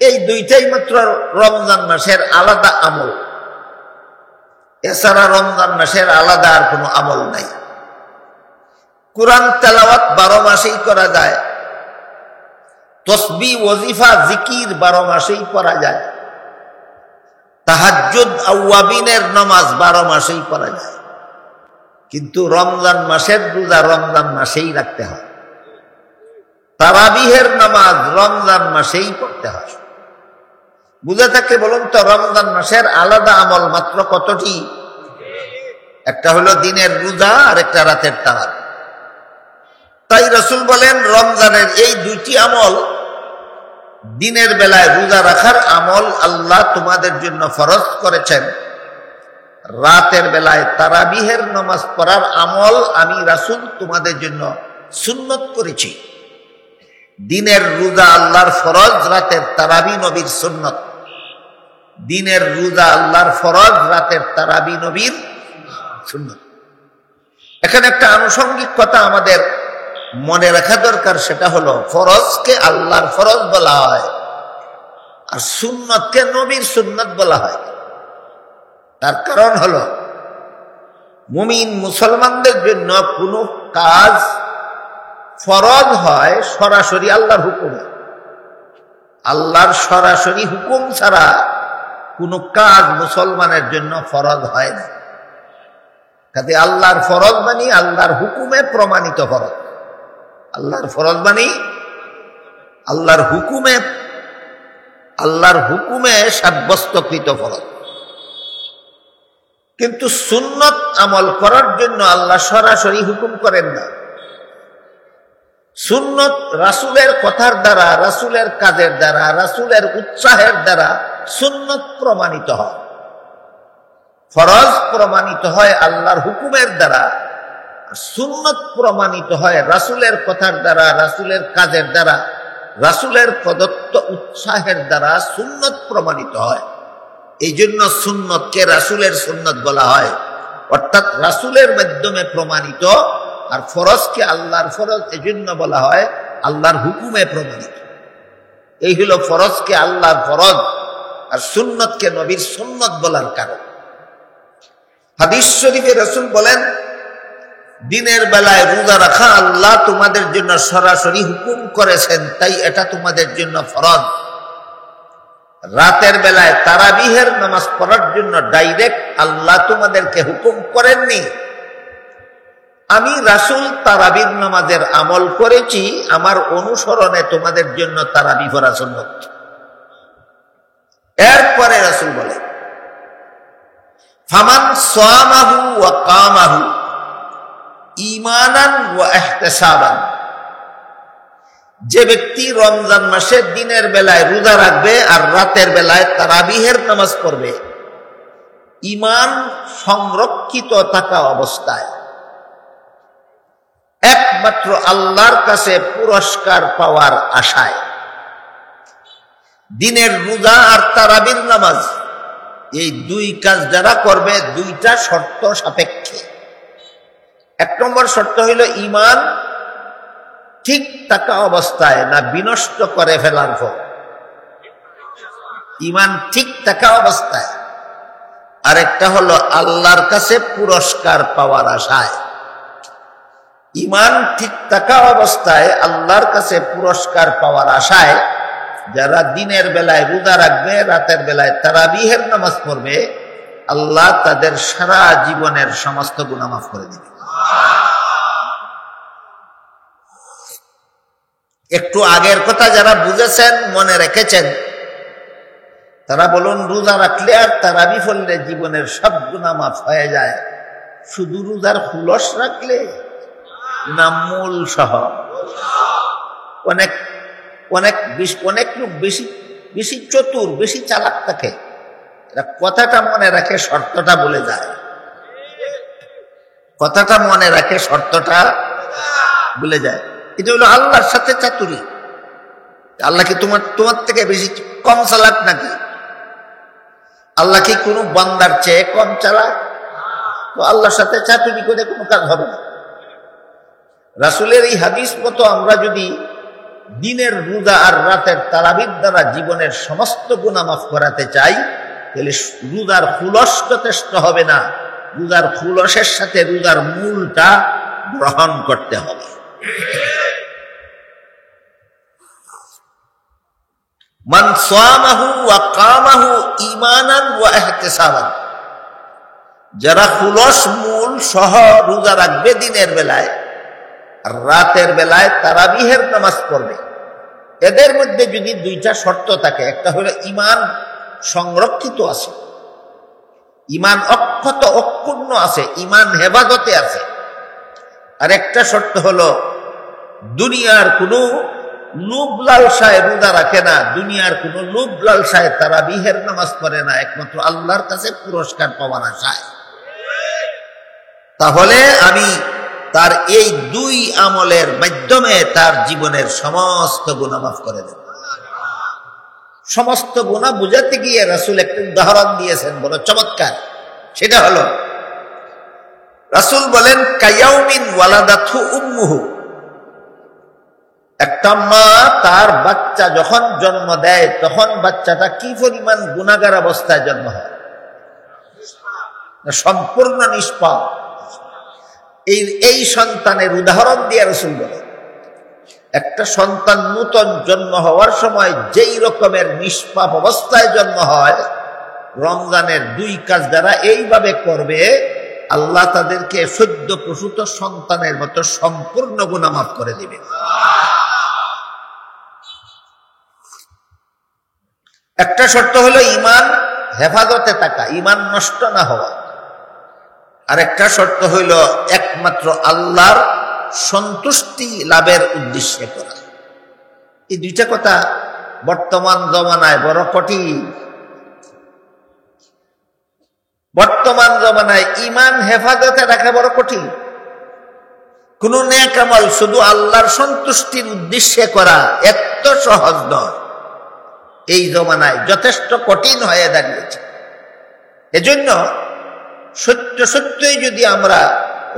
এই দুইটাই মাত্র রমজান মাসের আলাদা আমল, এছাড়া রমজান মাসের আলাদা আর কোনো আমল নাই। কুরআন তেলাওয়াত 12 মাসেই করা যায়, তসবিহ ওয়াজিফা জিকির 12 মাসেই পড়া যায়, তাহাজ্জুদ আওয়াবিনের নামাজ 12 মাসেই পড়া যায়। কিন্তু রমজান মাসের রোজা রমজান মাসেই রাখতে হয়, তারাবিহের নামাজ রমজান মাসেই পড়তে হয়। বুঝে থাকে বলুন তো, রমজান মাসের আলাদা আমল মাত্র কতটি? একটা হলো দিনের রোজা আর একটা রাতের তারাবি। তাই রাসূল বলেন রমজানের এই দুইটি আমল, দিনের বেলায় রোজা রাখার আমল আল্লাহ তোমাদের জন্য ফরজ করেছেন, রাতের বেলায় তারাবিহের নামাজ পড়ার আমল আমি রাসূল তোমাদের জন্য সুন্নত করেছি। দিনের রোজা আল্লাহর ফরজ, রাতের তারাবি নবীর সুন্নত। দিনের রোজা আল্লাহর ফরজ, রাতের তারাবি নবীর সুন্নত। এখানে একটা আনুষঙ্গিক কথা আমাদের মনে রাখা দরকার, সেটা হলো ফরজকে আল্লাহর ফরজ বলা হয় আর সুন্নতকে নবীর সুন্নত বলা হয়। তার কারণ হলো মুমিন মুসলমানদের জন্য কোনো কাজ ফরজ হয় সরাসরি আল্লাহর হুকুমে। আল্লাহর সরাসরি হুকুম ছাড়া কোনো কাজ মুসলমানের জন্য ফরজ হয় না। কাজে আল্লাহর ফরজ মানে আল্লাহর হুকুমে প্রমাণিত ফরজ, আল্লাহর ফরজ মানে আল্লাহর হুকুমে সাব্যস্তকৃত ফরজ। কিন্তু সুন্নত আমল করার জন্য আল্লাহ সরাসরি হুকুম করেন না। সুন্নত রাসূলের কথার দ্বারা, রাসূলের কাজের দ্বারা, রাসূলের উৎসাহের দ্বারা সুন্নত প্রমাণিত হয়। ফরজ প্রমাণিত হয় আল্লাহর হুকুমের দ্বারা, সুন্নত প্রমাণিত হয় রাসূলের কথার দ্বারা, রাসূলের কাজের দ্বারা, রাসূলের প্রদত্ত উৎসাহের দ্বারা সুন্নত প্রমাণিত হয়। এই জন্য সুন্নতকে রাসূলের সুন্নত বলা হয়, অর্থাৎ রাসূলের মাধ্যমে প্রমাণিত। আর ফরজকে আল্লাহর ফরজ এজন্য বলা হয় আল্লাহর হুকুমে প্রমাণিত। এই হলো ফরজকে আল্লাহর ফরজ আর সুন্নতকে নবীর সুন্নত বলার কারণ। হাদিস শরীফে রাসূল বলেন, দিনের বেলায় রোজা রাখা আল্লাহ তোমাদের জন্য সরাসরি হুকুম করেছেন, তাই এটা তোমাদের জন্য ফরজ। রাতের বেলায় তারাবিহের নামাজ পড়ার জন্য ডাইরেক্ট আল্লাহ তোমাদেরকে হুকুম করেননি। আমি রাসূল তারাবির নামাজের আমল করেছি, আমার অনুসরণে তোমাদের জন্য তারাবি পড়া সুন্নাত। এরপরে রাসূল বলেন, ফামান সামাহু ওয়া কামাহু ঈমানান ওয়া ইহতিসাবান, যে ব্যক্তি রমজান মাসে দিনের বেলায় রোজা রাখবে আর রাতের বেলায় তারাবিহের নামাজ পড়বে, ঈমান সংরক্ষিত থাকা অবস্থায়, একমাত্র আল্লাহর কাছে পুরস্কার পাওয়ার আশায়, দিনের রোজা আর তারাবির নামাজ এই দুই কাজ যারা করবে, দুইটা শর্ত সাপেক্ষে। 1 নম্বর শর্ত হইল ঈমান ঠিক থাকা অবস্থায়, না বিনষ্ট করে ফেলার পর। ঈমান ঠিক থাকা অবস্থায়। আরেকটা হলো আল্লাহর কাছে পুরস্কার পাওয়ার আশায়। ঈমান ঠিক থাকা অবস্থায় আল্লাহর কাছে পুরস্কার পাওয়ার আশায় যারা দিনের বেলায় রোজা রাখবে, রাতের বেলায় তারাবিহের নামাজ পড়বে, আল্লাহ তাদের সারা জীবনের সমস্ত গুনাহ মাফ করে দিবে। একটু আগের কথা যারা বুঝেছেন, মনে রেখেছেন, তারা বলুন রোজা রাখলে আর তারাবি পড়লে জীবনের সব গুনাহ মাফ হয়ে যায়। শুধু রোজার খুলস রাখলে না মূল সহ? অনেক লোক বেশি চতুর, বেশি চালাক থাকে, এরা কথাটা মনে রাখে, শর্তটা বলে যায়। কথাটা মনে রাখে, শর্তটা বলে যায়। এটা হলো আল্লাহর সাথে চাতুরি। আল্লাহ কি তোমার থেকে বেশি কম চালাক নাকি? আল্লাহ কি কোনো বান্দার চেয়ে কম চালাক? তো আল্লাহর সাথে চাতুরি করে কোনো কাজ হবে না। রাসূলের এই হাদিস মতো আমরা যদি দিনের রোজা আর রাতের তারাবির দ্বারা জীবনের সমস্ত গুনাহ মাফ করাতে চাই, তাহলে রোজার খুলস যথেষ্ট হবে না, রোজার খুলসের সাথে রোজার মূলটা গ্রহণ করতে হবে। মান সামাহু ওয়া কামাহু ঈমানান ওয়া ইহতিসাবান, যারা খুলস মূল সহ রোজা রাখবে দিনের বেলায় আর রাতের বেলায় তারাবিহের নামাজ পড়বে, এদের মধ্যে যদি দুইটা শর্ত থাকে, একটা হলো ঈমান সংরক্ষিত আছে, ঈমান অক্ষত অক্ষুণ্ণ আছে, ঈমান হেফাজতে আছে, আর একটা শর্ত হলো দুনিয়ার কোনো লোভ লালসায় রোজা রাখে না, দুনিয়ার কোনো লোভ লালসায় তারাবিহের নামাজ পড়ে না, একমাত্র আল্লাহর কাছে পুরস্কার পাওয়ার আশায়, তাহলে আমি তার এই দুই আমলের মাধ্যমে তার জীবনের সমস্ত গুনাহ মাফ করে দেব। সমস্ত গুনাহ বুঝাতে গিয়ে রাসূল একটা উদাহরণ দিয়েছেন, বড় চমৎকার। সেটা হলো, রাসূল বলেন কায়াউমিন ওয়ালাদাতহু উম্মুহু, একটা মা তার বাচ্চা যখন জন্ম দেয় তখন বাচ্চাটা কি পরিমাণ গুনাহগার অবস্থায় জন্ম হয়, সম্পূর্ণ নিষ্পাপ। এই সন্তানের উদাহরণ দিয়ে রাসূল বলেন, একটা সন্তান নূতন জন্ম হওয়ার সময় যেই রকমের নিষ্পাপ অবস্থায় জন্ম হয়, রমজানের দুই কাজ যারা এইভাবে করবে, আল্লাহ তাদেরকে সদ্য প্রসূত সন্তানের মতো সম্পূর্ণ গুনাহ মাফ করে দিবে। একটা শর্ত হলো ঈমান হেফাজতে থাকা, ঈমান নষ্ট না হওয়া, আর একটা শর্ত হইল একমাত্র আল্লাহর সন্তুষ্টি লাভের উদ্দেশ্যে করা। এই দুইটা কথা বর্তমান জমানায় বড় কঠিন। বর্তমান জমানায় ঈমান হেফাজতে রাখা বড় কঠিন। কোন নেক আমল শুধু আল্লাহর সন্তুষ্টির উদ্দেশ্যে করা এত সহজ নয়, এই জমানায় যথেষ্ট কঠিন হয়ে দাঁড়িয়েছে। এজন্য সত্যই যদি আমরা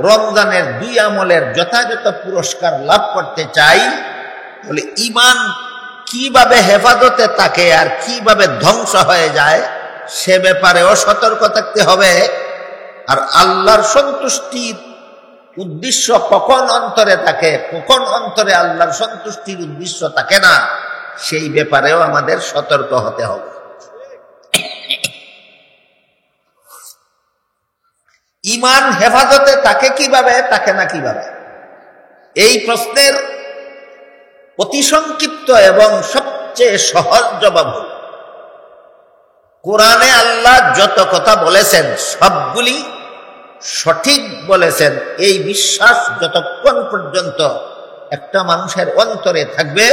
রমজানের দুই আমলের যথাযথ পুরস্কার লাভ করতে চাই, তাহলে ঈমান কিভাবে হেফাজতে থাকে আর কিভাবে ধ্বংস হয়ে যায় সে ব্যাপারেও সতর্ক থাকতে হবে। আর আল্লাহর সন্তুষ্টির উদ্দেশ্য কখন অন্তরে থাকে, কখন অন্তরে আল্লাহর সন্তুষ্টির উদ্দেশ্য থাকে না, সেই ব্যাপারেও আমাদের সতর্ক হতে হবে। ঈমান হেফাজতে থাকে কিভাবে, থাকে না কিভাবে, এই প্রশ্নের অতি সংক্ষিপ্ত এবং সবচেয়ে সহজ জবাব হল, কোরআনে আল্লাহ যত কথা বলেছেন সবগুলি সঠিক বলেছেন, এই বিশ্বাস যতক্ষণ পর্যন্ত একটা মানুষের অন্তরে থাকবে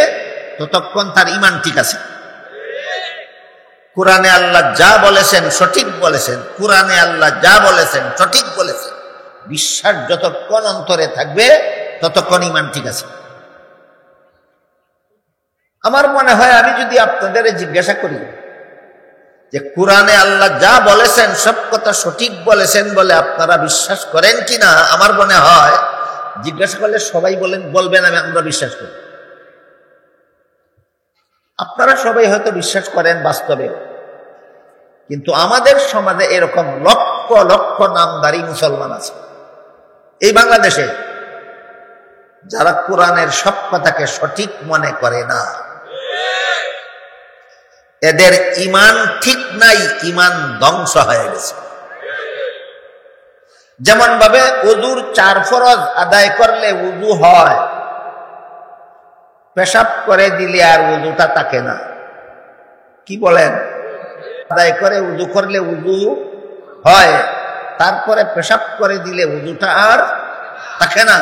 ততক্ষণ তার ঈমান ঠিক আছে। কোরআনে আল্লাহ যা বলেছেন সঠিক বলেছেন, কোরআনে আল্লাহ যা বলেছেন সঠিক বলেছেন, বিশ্বাস যতক্ষণ অন্তরে থাকবে ততক্ষণ ঈমান ঠিক আছে। আমার মনে হয় আমি যদি আপনাদের জিজ্ঞাসা করি যে কোরআনে আল্লাহ যা বলেছেন সব কথা সঠিক বলেছেন বলে আপনারা বিশ্বাস করেন কিনা, আমার মনে হয় জিজ্ঞাসা করলে সবাই বলবেন আমরা বিশ্বাস করি। আপনারা সবাই হয়তো বিশ্বাস করেন বাস্তবে, কিন্তু আমাদের সমাজে এরকম লক্ষ লক্ষ নামধারী মুসলমান আছে এই বাংলাদেশে, যারা কোরআনের সব কথাকে সঠিক মনে করে না। এদের ঈমান ঠিক নাই, ঈমান ধ্বংস হয়ে গেছে। যেমন ভাবে ওযুর 4 ফরজ আদায় করলে ওযু হয়, পেশাব করে দিলে আর ওযুটা থাকে না। কি বলেন? আদায় করে ওযু করলে ওযু হয়, তারপরে পেশাব করে দিলে ওযুটা আর থাকে না।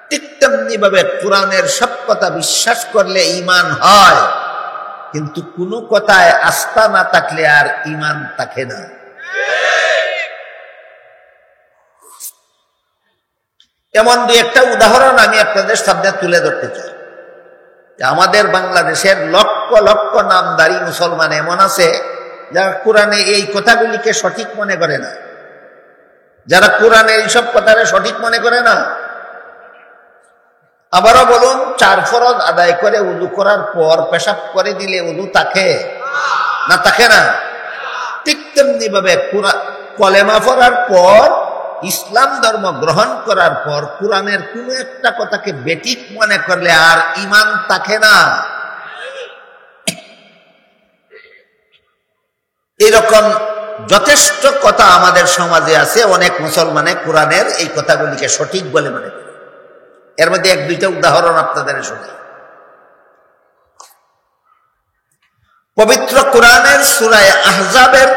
ঠিক তেমনি ভাবে কোরআনের সব কথা বিশ্বাস করলে ঈমান হয়, কিন্তু কোনো কথায় আস্থা না থাকলে আর ঈমান থাকে না। এমন দুই একটা উদাহরণ আমি আপনাদের সামনে তুলে ধরতে চাই। আমাদের বাংলাদেশের লক্ষ লক্ষ নামধারী মুসলমান এমন আছে যারা কোরআনে এই কথাগুলিকে সঠিক মনে করে না, যারা কোরআনে এইসব কথাকে সঠিক মনে করে না। আবারও বলুন, 4 ফরজ আদায় করে উযু করার পর পেশাব করে দিলে উযু থাকে না থাকে না? ঠিক তেমনি ভাবে কলেমা পড়ার পর, ইসলাম ধর্ম গ্রহণ করার পর কোরআনের কোন একটা কথাকে বেঠিক মনে করলে আর ঈমান থাকে না। এরকম যথেষ্ট কথা আমাদের সমাজে আছে। অনেক মুসলমানে কোরআনের এই কথাগুলিকে সঠিক বলে মনে করে। এর মধ্যে 1-2টা উদাহরণ আপনাদের শোনাই। পবিত্র কোরআনের সূরা আহজাবের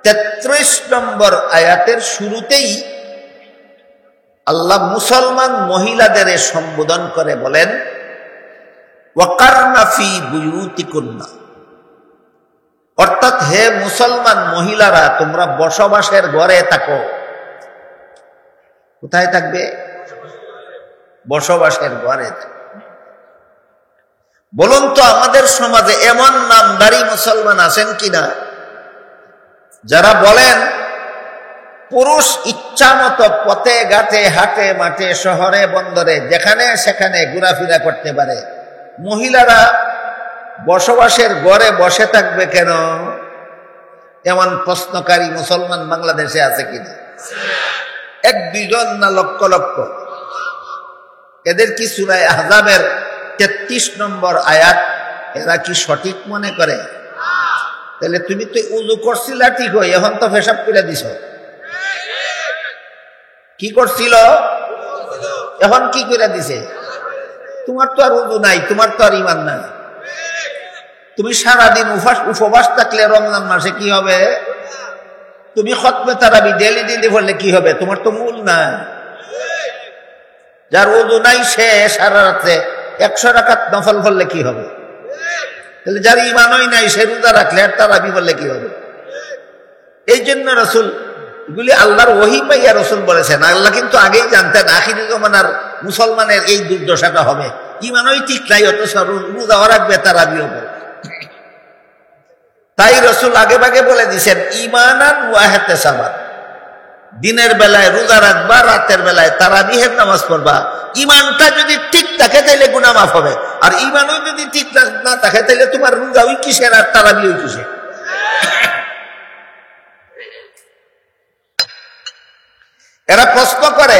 33 নম্বর আয়াতের শুরুতেই আল্লাহ মুসলমান মহিলাদের সম্বোধন করে বলেন, ওয়াকারনা ফি বুয়ুতিকুন্না, অর্থাৎ হে মুসলমান মহিলারা, তোমরা বসবাসের ঘরে থাকো। কোথায় থাকবে? বসবাসের ঘরে। বলুন তো, আমাদের সমাজে এমন নামধারী মুসলমান আছেন কিনা যারা বলেন পুরুষ ইচ্ছা মতো পথে ঘাটে হাটে মাঠে শহরে বন্দরে যেখানে সেখানে ঘোরাফেরা করতে পারে, মহিলারা বসবাসের ঘরে বসে থাকবে কেন? এমন প্রশ্নকারী মুসলমান বাংলাদেশে আছে কিনা? 1-2 না লক্ষ লক্ষ। এদের কি সূরা আহজাবের 33 নম্বর আয়াত এরা কি সঠিক মনে করে? তাহলে তুমি তো উযু করছিলা ঠিক হয়, এখন তো পেশাব করে দিছ। কি করছিল? এখন কি করে দিছে? তোমার তো আর উযু নাই, তোমার তো আর ঈমান নাই। তুমি সারাদিন উপবাস থাকলে রমজান মাসে কি হবে? তুমি খতমে তারাবি ডেলি পড়লে কি হবে? তোমার তো মূল নাই। যার উযু নাই সে সারা রাতে 100 রাকাত নফল পড়লে কি হবে? তাহলে যার ঈমানই নাই সে রোজা রাখলে আর তারাবি পড়লে কি হবে? এই জন্য রাসূল এগুলি আল্লাহর ওহী পাইয়া রাসূল বলেছেন। আল্লাহ কিন্তু আগেই জানতেন আখিরি জমানার মুসলমানের এই দুর্দশাটা হবে। ঈমানই ঠিক নাই, অথচ রোজাও রাখবে তারাবিও পড়বে। তাই রাসূল আগে ভাগে বলে দিয়েছেন, ঈমানান ওয়া ইহতিসাবান, দিনের বেলায় রোজা রাখবা, রাতের বেলায় তারাবিহের নামাজ পড়বা। ঈমানটা যদি ঠিক থাকে তাহলে গুনাহ মাফ হবে, আর ঈমানও যদি ঠিক না থাকে তাহলে তোমার রোজা ওই কিসের আর তারাবি ওই কিসের? এরা প্রশ্ন করে,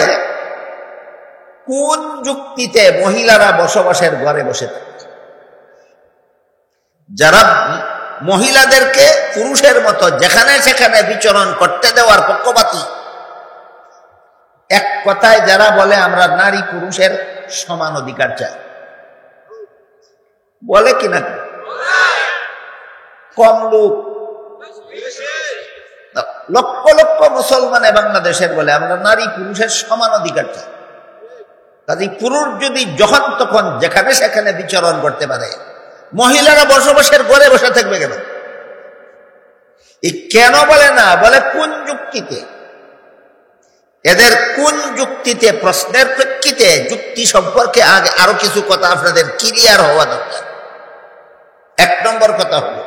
কোন যুক্তিতে মহিলারা বসবাসের ঘরে বসে থাকে? যারা মহিলাদেরকে পুরুষের মতো যেখানে সেখানে বিচরণ করতে দেওয়ার পক্ষপাতী, এক কথায় যারা বলে আমরা নারী পুরুষের সমান অধিকার চাই, বলে কিনা? কম লোক, লক্ষ লক্ষ মুসলমানে বাংলাদেশের বলে আমরা নারী পুরুষের সমান অধিকার চাই। কাজে পুরুষ যদি যখন তখন যেখানে সেখানে বিচরণ করতে পারে, মহিলারা বসবাসের ঘরে বসে থাকবে কেন? এই কেন বলে না, বলে কোন যুক্তিতে? এদের কোন যুক্তিতে? প্রশ্নের প্রেক্ষিতে যুক্তি সম্পর্কে আগে আরো কিছু কথা আপনাদের ক্লিয়ার হওয়া দরকার। 1 নম্বর কথা হলো,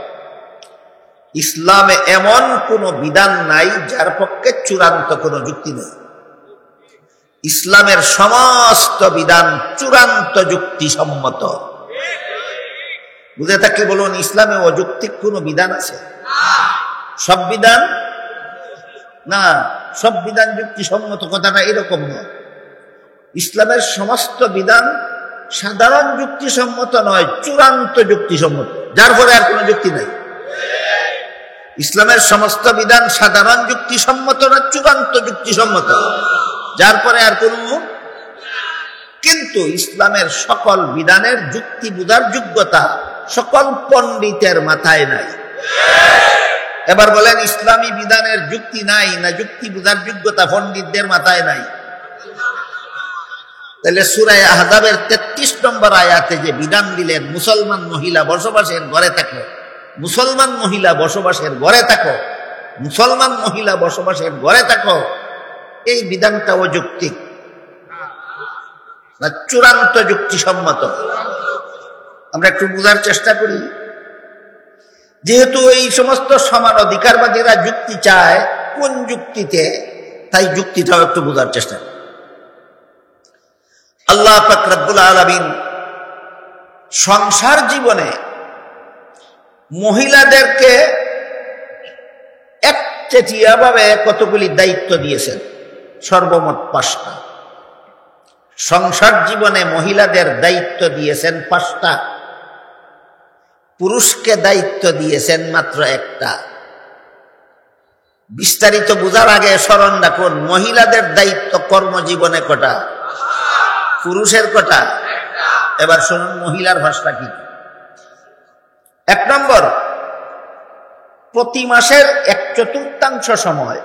ইসলামে এমন কোন বিধান নাই যার পক্ষে চূড়ান্ত কোন যুক্তি নেই। ইসলামের সমস্ত বিধান চূড়ান্ত যুক্তিসম্মত। বুঝে থাকলে বলুন, ইসলামে অযৌক্তিক কোন বিধান আছে? সব বিধান না, সব বিধান যুক্তিসম্মত কথাটা এরকম নয়। ইসলামের সমস্ত বিধান সাধারণ যুক্তিসম্মত নয়, চূড়ান্ত যুক্তিসম্মত, যার পরে আর কোনো যুক্তি নাই। ইসলামের সমস্ত বিধান সাধারণ যুক্তিসম্মত না, চূড়ান্ত যুক্তিসম্মত, যার পরে আর কোনো। কিন্তু ইসলামের সকল বিধানের যুক্তি বুঝার যোগ্যতা সকল পণ্ডিতের মাথায় নাই। এবার বলেন, ইসলামী বিধানের যুক্তি নাই না যুক্তি বুঝার যোগ্যতা পণ্ডিতদের মাথায় নাই? তাহলে সূরা আহজাবের 33 নম্বর আয়াতে যে বিধান দিলেন, মুসলমান মহিলা বসবাসের ঘরে থাকো, মুসলমান মহিলা বসবাসের ঘরে থাকো, মুসলমান মহিলা বসবাসের ঘরে থাকো, এই বিধানটা অযৌক্তিক না চূড়ান্ত যুক্তিসম্মত? আমরা একটু বোঝার চেষ্টা করি। যেহেতু এই সমস্ত সমান অধিকারবাদীরা যুক্তি চায়, কোন যুক্তিতে, তাই যুক্তিটাও একটু বোঝার চেষ্টা করি। আল্লাহ পাক রব্বুল আলামিন সংসার জীবনে মহিলাদেরকে একচেটিয়া ভাবে কতগুলি দায়িত্ব দিয়েছেন, সর্বমোট 5টা। সংসার জীবনে মহিলাদের দায়িত্ব দিয়েছেন 5টা, পুরুষকে দায়িত্ব দিয়েছেন মাত্র 1টা। বিস্তারিত বুঝার আগে স্মরণ রাখুন, মহিলাদের দায়িত্ব কর্মজীবনে কটা, পুরুষের কটা? এবার শুনুন মহিলার ভাষা কি। 1 নম্বর, প্রতি মাসের 1/4 সময়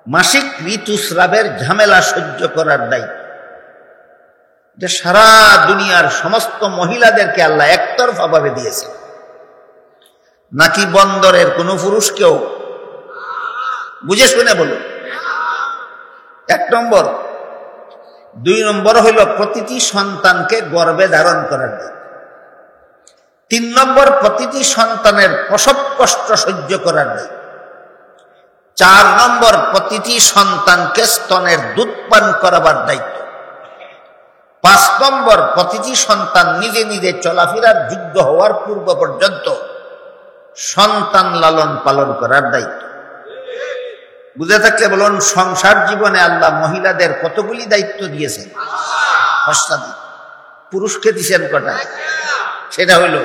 মাসিক ঋতুস্রাবের ঝামেলা সহ্য করার দায়িত্ব। যে সারা দুনিয়ার সমস্ত মহিলাদেরকে আল্লাহ একতরফা ভাবে দিয়েছে, নাকি বন্দরের কোন পুরুষকেও? বুঝে শুনে বলুন। 1 নম্বর। 2 নম্বর হইল প্রতিটি সন্তানকে গর্ভে ধারণ করার দায়িত্ব। 3 নম্বর, প্রতিটি সন্তানের প্রসব কষ্ট সহ্য করার দায়িত্ব। 4 নম্বর, প্রতিটি সন্তানকে স্তনের দুধ পান করাবার দায়িত্ব। 5 নম্বর, প্রতিটি সন্তান নিজে নিজে চলাফেরার যোগ্য হওয়ার পূর্ব পর্যন্ত সন্তান লালন পালন করার দায়িত্ব। বুঝে থাকলে বলুন, সংসার জীবনে আল্লাহ মহিলাদের কতগুলি দায়িত্ব দিয়েছেন? 5টা। পুরুষকে দিয়েছেন কটা? সেটা হইল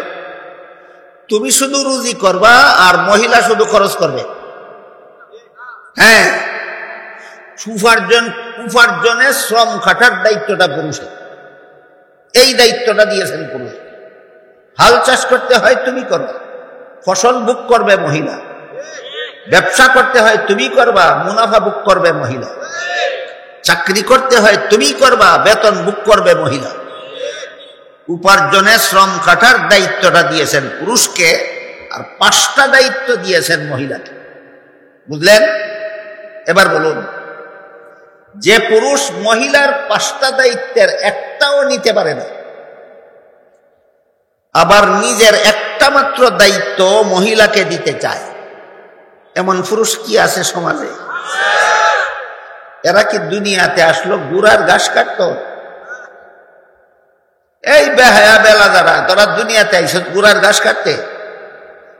তুমি শুধু রুজি করবা আর মহিলা শুধু খরচ করবে। হ্যাঁ, উপার্জনে শ্রম খাটার দায়িত্বটা পুরুষের, এই দায়িত্বটা দিয়েছেন পুরুষ। হাল চাষ করতে হয় তুমি করবে, ফসল বুক করবে মহিলা। ব্যবসা করতে হয় তুমি করবা, মুনাফা বুক করবে মহিলা। চাকরি করতে হয় তুমি করবা, বেতন বুক করবে মহিলা। উপার্জনে শ্রম খাটার দায়িত্বটা দিয়েছেন পুরুষকে, আর 5টা দায়িত্ব দিয়েছেন মহিলাকে। বুঝলেন? এবার বলুন, যে পুরুষ মহিলার 5টা দায়িত্বের একটাও নিতে পারে না, আবার নিজের একটা মাত্র দায়িত্ব মহিলাকে দিতে চায়, এমন পুরুষ কি আছে সমাজে? এরা কি দুনিয়াতে আসলো গুড়ার ঘাস কাটতো? এই বেহায়া বেলা যারা, তোরা দুনিয়াতে আইস গুড়ার ঘাস কাটতে?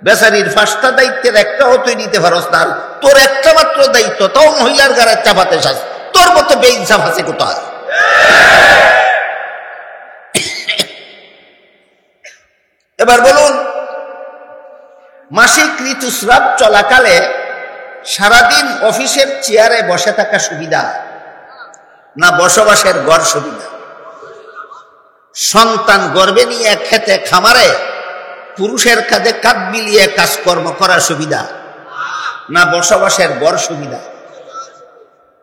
বেচারির 5টা দায়িত্বের একটাও তুই নিতে পারস না, তোর একটা মাত্র দায়িত্ব, তাও মহিলার গাড়ার চাপাতে চাস। তোর মতো বেইনসাফ আছে কোথায়? এবার বলুন, মাসিক ঋতুস্রাব চলাকালে সারাদিন অফিসের চেয়ারে বসে থাকা সুবিধা না বসবাসের ঘর সুবিধা? সন্তান গর্ভে নিয়ে খেতে খামারে পুরুষের কাঁধে কাঁধ মিলিয়ে কাজকর্ম করা সুবিধা না বসবাসের ঘর সুবিধা?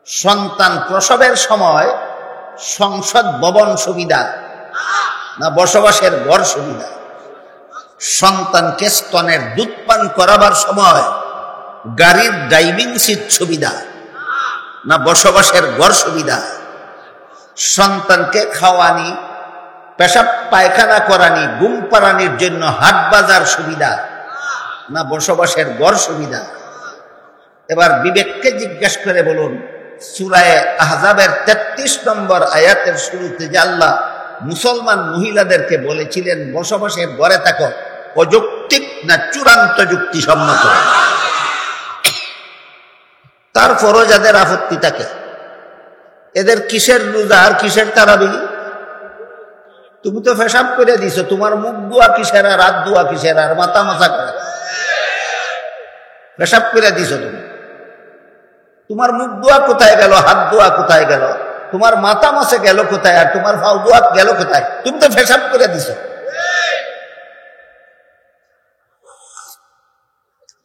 সন্তান প্রসবের সময় সংসদ ভবন সুবিধা না বসবাসের ঘর সুবিধা? সন্তানকে স্তনের দুধ পান করাবার সময় গাড়ির ড্রাইভিং সিট সুবিধা না বসবাসের ঘর সুবিধা? সন্তানকে খাওয়ানি, পেশাব পায়খানা করানি, ঘুম পাড়ানির জন্য হাট বাজার সুবিধা না বসবাসের ঘর সুবিধা? এবার বিবেককে জিজ্ঞেস করে বলুন, সূরা আহজাবের 33 নম্বর আয়াতের শুরুতে যে আল্লাহ মুসলমান মহিলাদেরকে বলেছিলেন বসবাসের ঘরে থাকো, অযৌক্তিক না চূড়ান্ত যুক্তিসম্মত? তারপরও যাদের আপত্তি থাকে, এদের কিসের রোজা আর কিসের তারাবি? তুমি তো পেশাব করে দিছো, তোমার মুখ দোয়া কিসের আর হাত দোয়া কিসের আর মাথা মাথা করে? পেশাব করে দিছো তুমি, তোমার মুখ দোয়া কোথায় গেল, হাত দোয়া কোথায় গেল, তোমার মাথা মাসে গেল কোথায়, আর তোমার ফাউ দোয়া গেল কোথায়? তুমি তো পেশাব করে দিছো।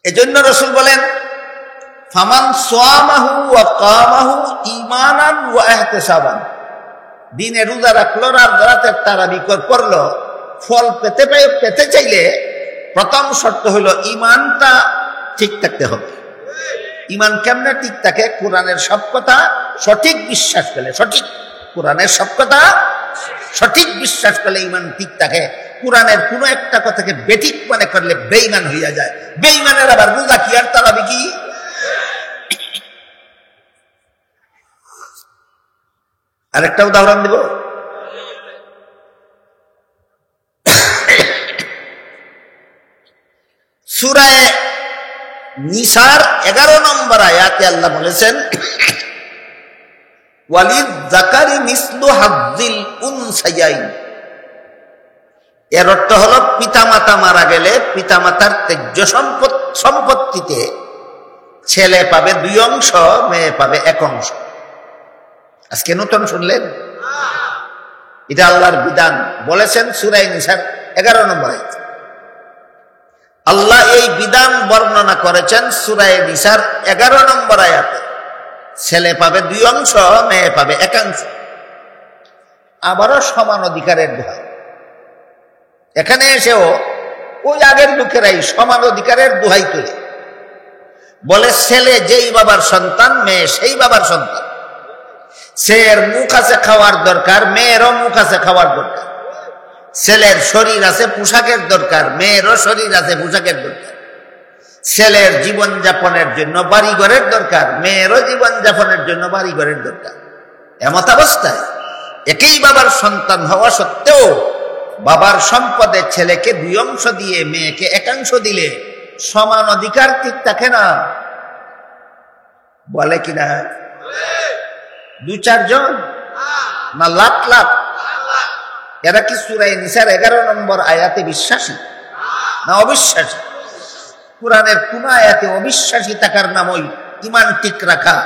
এজন্য রাসূল বলেন, ফামান সামাহু ওয়া কামাহু ঈমানান ওয়া ইহতিসাবান, দিনে রোজা রাখলো আর রাতের তারাবি পড়লো, ফল পেতে চাইলে প্রথম শর্ত হলো ঈমানটা ঠিক থাকতে হবে। ঈমান কেমনে ঠিক থাকে? কোরআনের সব কথা সঠিক বিশ্বাস করলে, সঠিক কোরআনের সব কথা সঠিক বিশ্বাস করলে ঈমান ঠিক থাকে। কোরআনের কোনো একটা কথাকে বেঠিক মনে করলে বেঈমান হইয়া যায়। বেঈমানের আবার রোজা কি আর তারাবি কি? আরেকটা উদাহরণ দেব। সূরা নিসার 11 নম্বর আয়াতে আল্লাহ বলেছেন, ওয়ালিদ যাকারি মিসলু হাজ্জিল উনসায়াইন। এর অর্থ হলো পিতামাতা মারা গেলে পিতামাতার ত্যায্য সম্পত্তিতে ছেলে পাবে 2 অংশ, মেয়ে পাবে 1 অংশ। আজকে নতুন শুনলেন? এটা আল্লাহর বিধান বলেছেন সূরা নিসার 11 নম্বর আয়াত। আল্লাহ এই বিধান বর্ণনা করেছেন সূরা নিসার 11 নম্বর আয়াতে। ছেলে পাবে 2 অংশ, মেয়ে পাবে 1 অংশ। আবারও সমান অধিকারের দোহাই। এখানে এসেও ওই আগের লোকেরাই সমান অধিকারের দোহাই তুলে বলে, ছেলে যেই বাবার সন্তান, মেয়ে সেই বাবার সন্তান। ছেলের মুখ আছে খাওয়ার দরকার, মেয়েরও মুখ আছে খাওয়ার দরকার। ছেলের শরীর আছে পোশাকের দরকার, মেয়েরও শরীর আছে পোশাকের দরকার। ছেলের জীবনযাপনের জন্য বাড়িঘরের দরকার, মেয়েরও জীবনযাপনের জন্য বাড়িঘরের দরকার। এমত অবস্থায় একই বাবার সন্তান হওয়া সত্ত্বেও বাবার সম্পদে ছেলেকে 2 অংশ দিয়ে মেয়েকে 1 অংশ দিলে সমান অধিকার ঠিক থাকে না? বলে কিনা? 2-4 জন না লাখ লাখ? এরা কি সূরা নিসার 11 নম্বর আয়াতে বিশ্বাসী না অবিশ্বাসী? কুরআনের কোন আয়াতে অবিশ্বাসী থাকার নাম ওই ঈমান ঠিক রাখা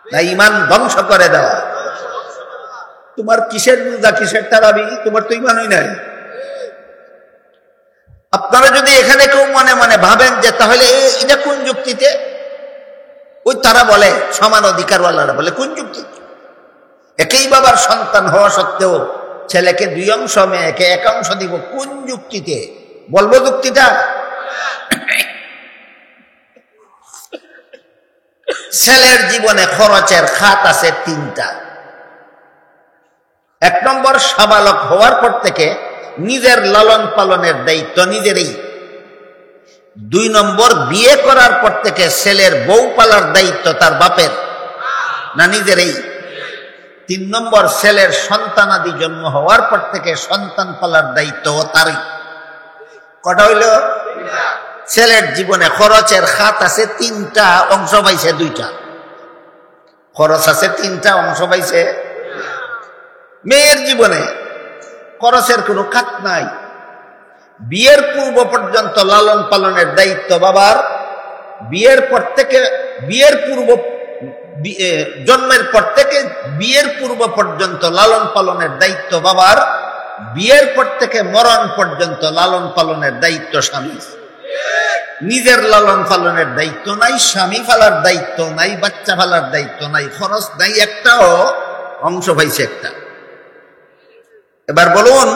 না ঈমান ধ্বংস করে দেওয়া? তোমার কিসের রোজা, কিসের তারাবি? তোমার তো ঈমানই নাই। আপনারা যদি এখানে কেউ মনে মনে ভাবেন যে তাহলে এটা কোন যুক্তিতে, ওই তারা বলে সমান অধিকারওয়ালারা বলে কোন যুক্তিতে? একই বাবার সন্তান হওয়া সত্ত্বেও ছেলেকে 2 অংশ, মেয়েকে 1 অংশ দিব, কোন যুক্তিতে? বলবো যুক্তিটা? ছেলের জীবনে খরচের খাত আছে 3টা। 1 নম্বর, সাবালক হওয়ার পর থেকে নিজের লালন পালনের দায়িত্ব নিজেরই। 2 নম্বর, বিয়ে করার পর থেকে ছেলের বউ পালার দায়িত্ব তার বাপের না নিজেরই। 3 নম্বর, ছেলের সন্তানাদি জন্ম হওয়ার পর থেকে সন্তান পালার দায়িত্ব তারই। কটা হইল? ছেলের জীবনে খরচের খাত আছে 3টা, অংশ পাইছে 2টা। খরচ আছে 3টা, অংশ পাইছে। মেয়ের জীবনে খরচের কোনো খাত নাই। বিয়ের পূর্ব পর্যন্ত লালন পালনের দায়িত্ব বাবার। বিয়ের পর থেকে জন্মের পর থেকে বিয়ের পূর্ব পর্যন্ত লালন পালনের দায়িত্ব বাবার। বিয়ের পর থেকে মরণ পর্যন্ত লালন পালনের দায়িত্ব স্বামী। নিজের লালন পালনের দায়িত্ব নাই, স্বামী ফালার দায়িত্ব নাই, বাচ্চা ফালার দায়িত্ব নাই, খরচ নাই একটাও, অংশ পাইছে একটা। এবার বলুন,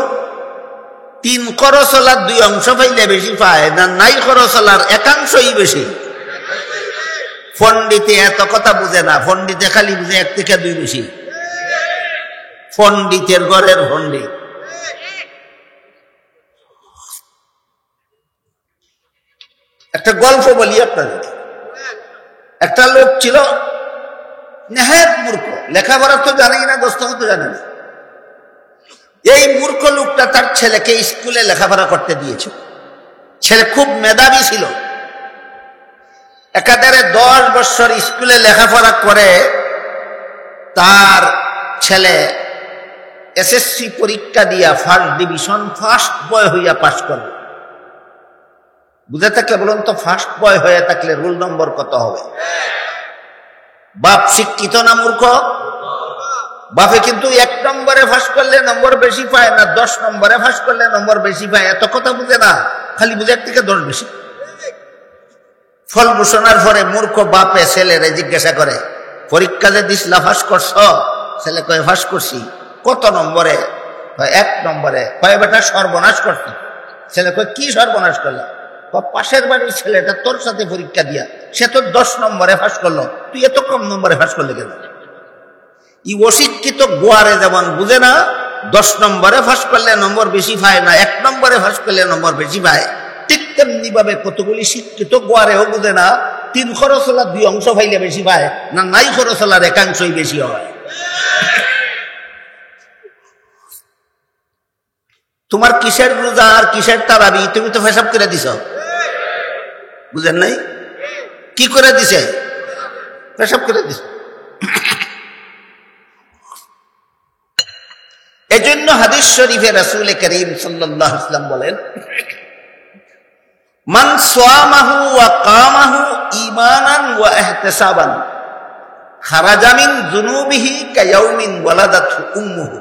3 খরচওয়ালার 2 অংশ পাইলে বেশি পায় না নাই খরচওয়ালার 1 অংশই বেশি? পণ্ডিতে এত কথা বুঝে না। পণ্ডিতে খালি বুঝে 1 থেকে 2 বেশি। পণ্ডিতের ঘরের পণ্ডিত। একটা গল্প বলি আপনাদের। একটা লোক ছিল নেহায়েত মূর্খ, লেখাপড়া তো জানেই না, দস্তখত তো জানে না। এই মূর্খ লোকটা তার ছেলেকে স্কুলে লেখাপড়া করতে দিয়েছিল। ছেলে খুব মেধাবী ছিল। একাধারে 10 বছর স্কুলে লেখাপড়া করে তার ছেলে এসএসসি পরীক্ষা দিয়া ফার্স্ট ডিভিশন, ফার্স্ট বয় হইয়া পাশ করল। বুঝে থাকলে বলুন তো, ফার্স্ট বয় হয়ে থাকলে রোল নম্বর কত হবে? বাপ শিক্ষিত না মূর্খ? বাপে কিন্তু 1 নম্বরে ফাঁস করলে নম্বর বেশি পায় না 10 নম্বরে ফাঁস করলে নম্বর বেশি পায়, এত কথা বুঝে না, খালি বুঝে 1 থেকে 10 বেশি। ফল ঘোষণার পরে মূর্খ বাপে ছেলেরে জিজ্ঞাসা করে, পরীক্ষা যে দিসলা ফাঁস করছ? ছেলে কয়ে ফাঁস করছি। কত নম্বরে? 1 নম্বরে। কয়ে বেটা সর্বনাশ করছি। ছেলে কয়ে কি সর্বনাশ করলা? পাশের বাড়ির ছেলেটা তোর সাথে পরীক্ষা দিয়া সে তো 10 নম্বরে ফাঁস করলো, তুই এত কম নম্বরে ফাঁস করলে কেন? ই অশিক্ষিত গোয়ারে যেমন বুঝে না 10 নম্বরে ফাঁস করলে নম্বর বেশি পায় না 1 নম্বরে ফাঁস করলে নম্বর বেশি পায়, ঠিক তেমনি ভাবে কতগুলি শিক্ষিত গোয়ারেও বুঝে না 3 খরচওয়ালা 2 অংশ পাইলে বেশি পায় না নাই খরচওয়ালার 1 অংশই বেশি হয়। তোমার কিসের রোজা আর কিসের তারাবি তুমি তো হিসাব করে দিছ। বুঝেন নাই? কি করে দিছে? পেশাব করে দিছে। এজন্য হাদিস শরীফে রাসূল করিম সাল্লাল্লাহু আলাইহি ওয়াসাল্লাম বলেন, মান সামাহু ওয়া কামাহু ঈমানান ওয়া ইহতিসাবান খারাজা মিন যুনুবিহি কায়াউমিন ওয়ালাদাতহু উম্মুহু।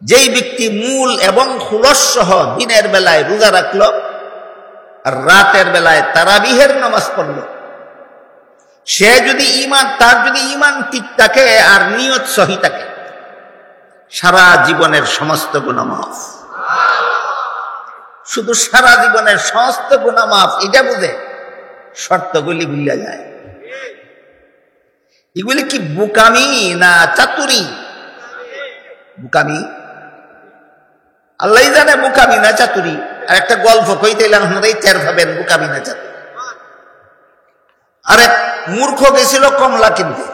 যেই ব্যক্তি মূল এবং খুলস সহ দিনের বেলায় রোজা রাখলো আর রাতের বেলায় তারাবিহের নামাজ পড়লো, সে যদি তার যদি ঈমান ঠিক থাকে আর নিয়ত সহি থাকে, সারা জীবনের সমস্ত গুনাহ মাফ। শুধু সারা জীবনের সমস্ত গুনাহ মাফ এটা বুঝে শর্তগুলি ভুলে যায়। এগুলি কি বোকামি না চাতুরি? বোকামি। আল্লাহ জানে বোকামি না চাতুরি। আর একটা গল্প কইতে আপনারাই টের পাবেন বোকামি না চাতুরি। আরে মূর্খ গেছিল কমলা কিনতে,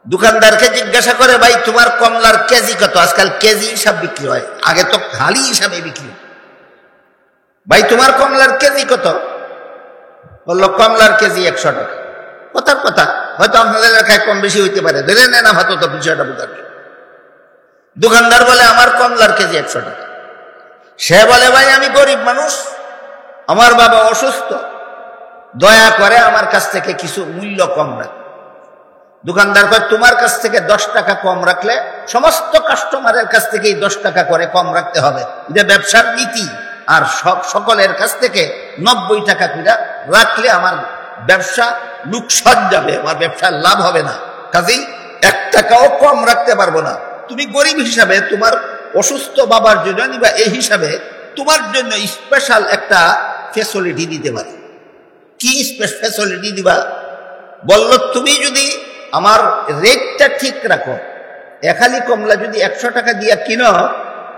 দোকানদারকে জিজ্ঞাসা করে, ভাই তোমার কমলার কেজি কত? আজকাল কেজি হিসাব বিক্রি হয়, আগে তো হালি হিসাবে বিক্রি। ভাই তোমার কমলার কেজি কত? বললো কমলার কেজি 100 টাকা। কথার কথা, হয়তো আপনাদের এলাকায় কম বেশি হইতে পারে, ধরে নেন আপাতত বিষয়টা বোঝার। দোকানদার বলে আমার কমলার কেজি 100 টাকা। সে বলে, ভাই আমি গরিব মানুষ, আমার বাবা অসুস্থ, দয়া করে আমার কাছ থেকে কিছু মূল্য কম রাখ। দোকানদার কয়, তোমার কাছ থেকে 10 টাকা কম রাখলে সমস্ত কাস্টমারের কাছ থেকেই 10 টাকা করে কম রাখতে হবে, এটা ব্যবসার নীতি। আর সকলের কাছ থেকে 90 টাকা করে রাখলে আমার ব্যবসা লুকসান যাবে, আমার ব্যবসার লাভ হবে না, কাজেই 1 টাকাও কম রাখতে পারবো না। তুমি গরিব হিসাবে তোমার অসুস্থ বাবার জন্য নিবা, এই হিসাবে তোমার জন্য স্পেশাল একটা ফ্যাসিলিটি দিতে পারি। কি ফ্যাসিলিটি দিবা? বলল, তুমি যদি আমার রেটটা ঠিক রাখো, একালি কমলা যদি 100 টাকা দিয়া কিনো,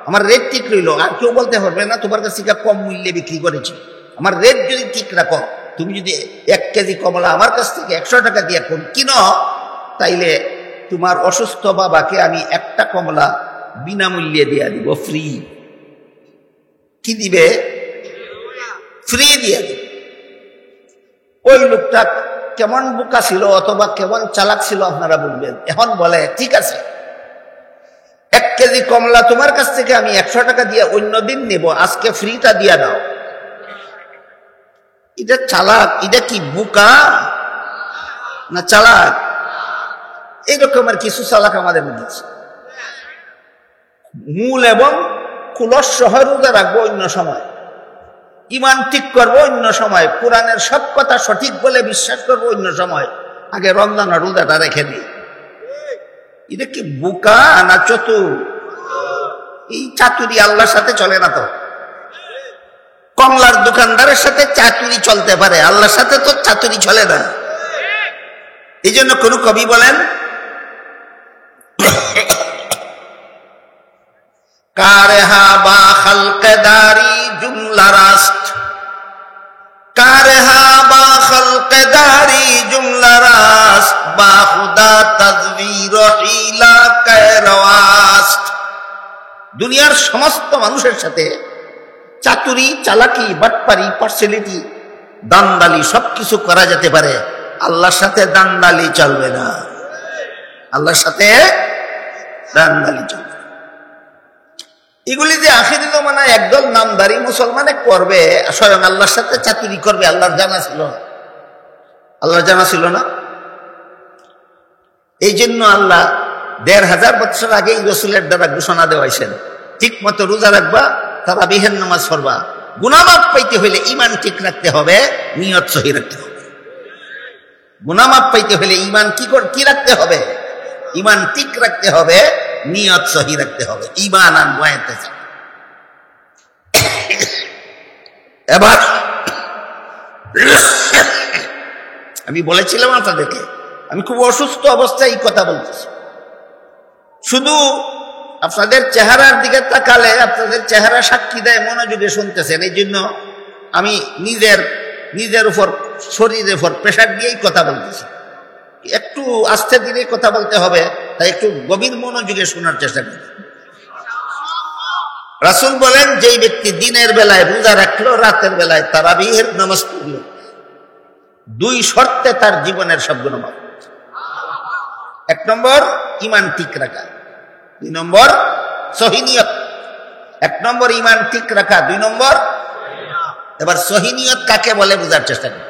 আমার রেট ঠিক রইল, আর কেউ বলতে পারবে না তোমার কাছ থেকে কম মূল্যে বিক্রি করেছি। আমার রেট যদি ঠিক রাখো, তুমি যদি 1 কেজি কমলা আমার কাছ থেকে 100 টাকা দিয়ে কিনো, তাইলে তোমার অসুস্থ বাবাকে আমি একটা কমলা বিনামূল্যে দিয়ে দিব, ফ্রি। কি দিবে? ফ্রি দিয়ে দিবে। ওই লোকটা কেমন বোকা ছিল অথবা কেমন চালাক ছিল আপনারা বলবেন। এখন বলে, ঠিক আছে 1 কেজি কমলা তোমার কাছ থেকে আমি 100 টাকা দিয়ে অন্যদিন নেব, আজকে ফ্রিটা দিয়ে দাও। এটা চালাক? এটা কি বোকা না চালাক? এইরকম আর কিছু চালাক আমাদের মধ্যে আছে। মূল এবং খুলস সহ রোজা রাখবো অন্য সময়, ঈমান ঠিক করবো অন্য সময়, কোরআনের সব কথা সঠিক বলে বিশ্বাস করবো অন্য সময়, আগে রমজান আর রোজাটা রেখে দিই। এটা কি বোকা না চতুর? এই চাতুরি আল্লাহর সাথে চলে না। তো কমলার দোকানদারের সাথে চাতুরি চলতে পারে, আল্লাহর সাথে তো চাতুরি চলে না। এই জন্য কোন কবি বলেন, কারেহা বা খালকেদারি জুমলা রাস্ট, কারেহা বা খালকেদারি জুমলা রাস্ট, বা খুদা তাজবীর হিলা কায়রাওয়াস্ট। দুনিয়ার সমস্ত মানুষের সাথে চাতুরি, চালাকি, বাটপারি, পার্সিয়ালিটি, দান্দালি সবকিছু করা যেতে পারে, আল্লাহর সাথে দান্দালি চলবে না। আল্লাহর সাথে দান্দালি চলবে। এগুলি যে আখিরি জমানায় একদল নামদারি মুসলমানে করবে, স্বয়ং আল্লাহর সাথে চাতুরি করবে, আল্লাহর জানা ছিল না। আল্লাহর জানা ছিল না। এই জন্য আল্লাহ 1500 বছর আগেই রসুলের দ্বারা ঘোষণা দেওয়াইছেন, ঠিক মতো রোজা রাখবা, তারাবিহের নামাজ পড়বা। গুনাহ মাফ পাইতে হইলে ঈমান ঠিক রাখতে হবে, নিয়ত সহি রাখতে হবে। গুনাহ মাফ পাইতে হইলে ঈমান কি রাখতে হবে? ঈমান ঠিক রাখতে হবে, নিয়ত সহি রাখতে হবে। ঈমান আর মুয়াত্তাজ। এবার আমি বলেছিলাম আপনাদেরকে, আমি খুব অসুস্থ অবস্থায় এই কথা বলতেছি। শুধু আপনাদের চেহারার দিকে তাকালে আপনাদের চেহারা সাক্ষী দেয় মনোযোগে শুনতেছেন। এই জন্য আমি নিজের উপর, শরীরের উপর প্রেশার দিয়েই কথা বলতেছি। একটু আস্তে ধীরে কথা বলতে হবে, তাই একটু গভীর মনোযোগে শোনার চেষ্টা করি। রাসূল বলেন, যেই ব্যক্তি দিনের বেলায় রোজা রাখলো, রাতের বেলায় তারাবিহের নামাজ পড়লো, দুই শর্তে তার জীবনের সব গুনাহ মাফ। এক নম্বর ঈমান ঠিক রাখা, দুই নম্বর সহিহ নিয়ত। এক নম্বর ঈমান ঠিক রাখা, দুই নম্বর এবার সহিহ নিয়ত কাকে বলে বোঝার চেষ্টা করি।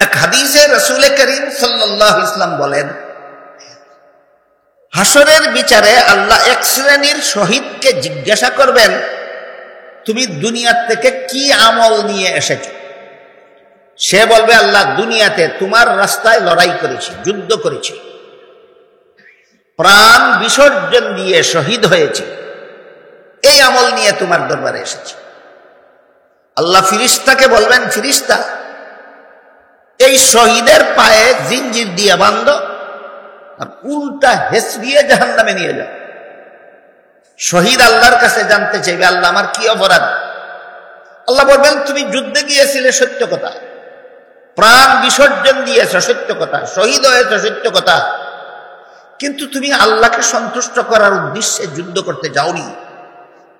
এক হাদিসে রাসূল করিম সাল্লাল্লাহু আলাইহি ওয়াসাল্লাম বলেন, হাসরের বিচারে আল্লাহ এক শ্রেণীর শহীদকে জিজ্ঞাসা করবেন, তুমি দুনিয়া থেকে কি আমল নিয়ে এসেছো? সে বলবে, আল্লাহ দুনিয়াতে তোমার রাস্তায় লড়াই করেছি, যুদ্ধ করেছি, প্রাণ বিসর্জন দিয়ে শহীদ হয়েছে, এই আমল নিয়ে তোমার দরবারে এসেছি। আল্লাহ ফিরিস্তাকে বলবেন, ফিরিস্তা এই শহীদের পায়ে জিঞ্জির দিয়ে বাঁধো আর উল্টা হেসড়িয়ে জাহান্নামে নিয়ে যাও। শহীদ আল্লাহর কাছে জানতে চাইবে, আল্লাহ আমার কি অপরাধ? আল্লাহ বলবেন, তুমি যুদ্ধে গিয়েছিলে সত্য কথা, প্রাণ বিসর্জন দিয়েছ সত্য কথা, শহীদ হয়েছ সত্য কথা, কিন্তু তুমি আল্লাহকে সন্তুষ্ট করার উদ্দেশ্যে যুদ্ধ করতে যাওনি।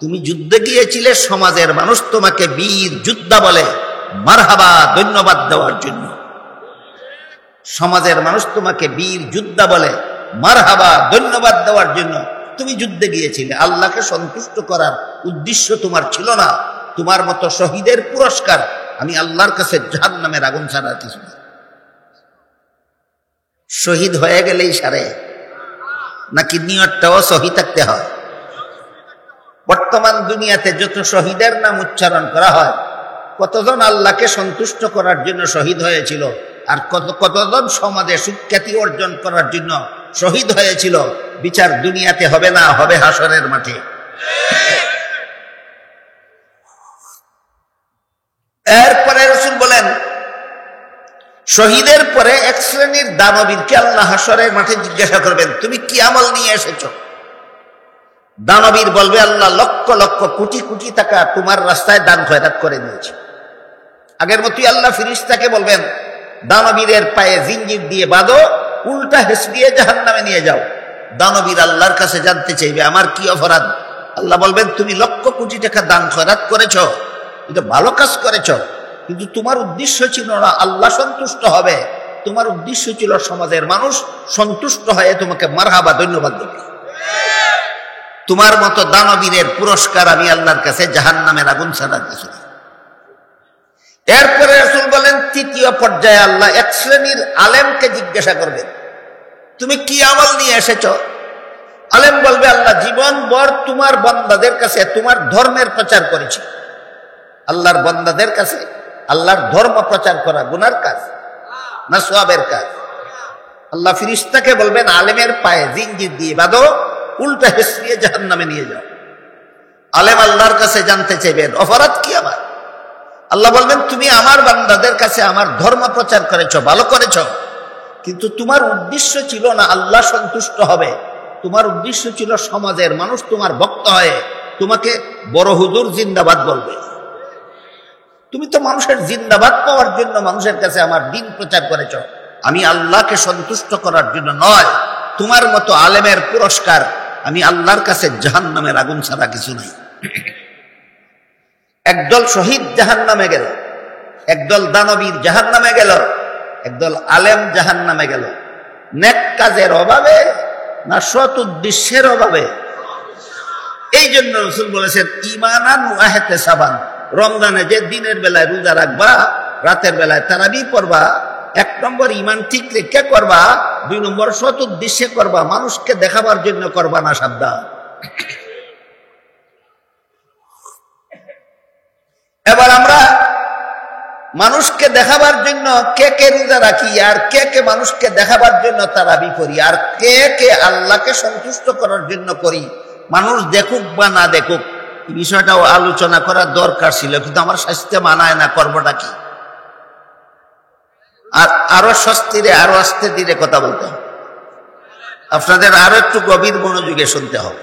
তুমি যুদ্ধে গিয়েছিলে সমাজের মানুষ তোমাকে বীর যোদ্ধা বলে মারহাবা ধন্যবাদ দেওয়ার জন্য। সমাজের মানুষ তোমাকে বীর যোদ্ধা বলে মারহাবা ধন্যবাদ দেওয়ার জন্য তুমি যুদ্ধে গিয়েছিলে। আল্লাহকে সন্তুষ্ট করার উদ্দেশ্য তোমার ছিল না। তোমার মতো শহীদের পুরস্কার আমি আল্লাহর কাছে জাহান্নামের আগুন ছাড়া কিছু না। শহীদ হয়ে গেলেই সারে নাকি নিয়তটাও সহি থাকতে হয়? বর্তমান দুনিয়াতে যত শহীদের নাম উচ্চারণ করা হয়, কতজন আল্লাহকে সন্তুষ্ট করার জন্য শহীদ হয়েছিল আর কতজন সমাজে সুখ্যাতি অর্জন করার জন্য শহীদ হয়েছিল? বিচার দুনিয়াতে হবে না, হবে হাসরের মাঠে। এরপরে রাসূল বলেন, শহীদের পরে এক শ্রেণীর দানবীরকে আল্লাহ হাসরের মাঠে জিজ্ঞাসা করবেন, তুমি কি আমল নিয়ে এসেছো? দানবীর বলবে, আল্লাহ লক্ষ লক্ষ কোটি কোটি টাকা তোমার রাস্তায় দান খয়রাত করে দিয়েছে। আগের মতোই আল্লাহ ফিরিস্তাকে বলবেন, দানবীরের পায়ে জিঞ্জির দিয়ে বাঁধো, উল্টা হেসড়িয়ে জাহান্নামে নিয়ে যাও। দানবীর আল্লাহর কাছে জানতে চাইবে, আমার কি অপরাধ? আল্লাহ বলবেন, তুমি লক্ষ কোটি টাকা দান খয়রাত করেছ, এটা ভালো কাজ করেছ, কিন্তু তোমার উদ্দেশ্য ছিল না আল্লাহ সন্তুষ্ট হবে, তোমার উদ্দেশ্য ছিল সমাজের মানুষ সন্তুষ্ট হয়ে তোমাকে মারহাবা ধন্যবাদ দেবে। তোমার মতো দানবীরের পুরস্কার আমি আল্লাহর কাছে জাহান্নামের আগুন ছাড়া কিছু না। এরপরে রাসূল বলেন, তৃতীয় পর্যায়ে আল্লাহ এক শ্রেণীর আলেমকে জিজ্ঞাসা করবেন, তুমি কি আমল নিয়ে এসেছ? আলেম বলবে, আল্লাহ জীবনভর তোমার বান্দাদের কাছে তোমার ধর্মের প্রচার করেছি। আল্লাহর বান্দাদের কাছে আল্লাহর ধর্ম প্রচার করা গুনার কাজ না সওয়াবের কাজ? আল্লাহ ফিরিস্তাকে বলবেন, আলেমের পায়ে জিঞ্জির দিয়ে বাঁধো, উল্টা হেসড়িয়ে জাহান্নামে নিয়ে যাও। আলেম আল্লাহর কাছে জানতে চাইবেন, অপরাধ কি আমার? আল্লাহ বলবেন, তুমি আমার বান্দাদের কাছে আমার ধর্ম প্রচার করেছ, ভালো করেছ, কিন্তু তোমার উদ্দেশ্য ছিল না আল্লাহ সন্তুষ্ট হবে, তোমার উদ্দেশ্য ছিল সমাজের মানুষ তোমার ভক্ত হয়ে তোমাকে বড় হুজুর জিন্দাবাদ বলবে। তুমি তো মানুষের জিন্দাবাদ পাওয়ার জন্য মানুষের কাছে আমার দিন প্রচার করেছ, আমি আল্লাহকে সন্তুষ্ট করার জন্য নয়। তোমার মতো আলেমের পুরস্কার আমি আল্লাহর কাছে জাহান্নামের আগুন ছাড়া কিছু নাই। একদল শহীদ জাহান্নামে গেল, একদল দানবীর জাহান্নামে গেল, একদল আলেম জাহান্নামে গেল। নেক কাজের অভাবে না সৎ উদ্দেশ্যের অভাবে? এই জন্য রাসূল বলেছেন, ঈমানান ওয়া ইহতিসাবান, রমজানে যে দিনের বেলায় রোজা রাখবা, রাতের বেলায় তারাবি পড়বা, এক নম্বর ঈমান ঠিক রেখে করবা, দুই নম্বর সৎ উদ্দেশ্যে করবা, মানুষকে দেখাবার জন্য করবা না। সাবধান। এবার আমরা মানুষকে দেখাবার জন্য কে কে রোজা রাখি, আর কে কে মানুষকে দেখাবার জন্য তারাবি করি, আর কে কে আল্লাহকে সন্তুষ্ট করার জন্য করি, মানুষ দেখুক বা না দেখুক, এই বিষয়টাও আলোচনা করার দরকার ছিল, কিন্তু আমার স্বাস্থ্য মানায় না, করবোটা কি? আর আরো স্বস্তিরে আরো আস্তে ধীরে কথা বলতে হবে, আপনাদের আরো একটু গভীর মনোযোগে শুনতে হবে।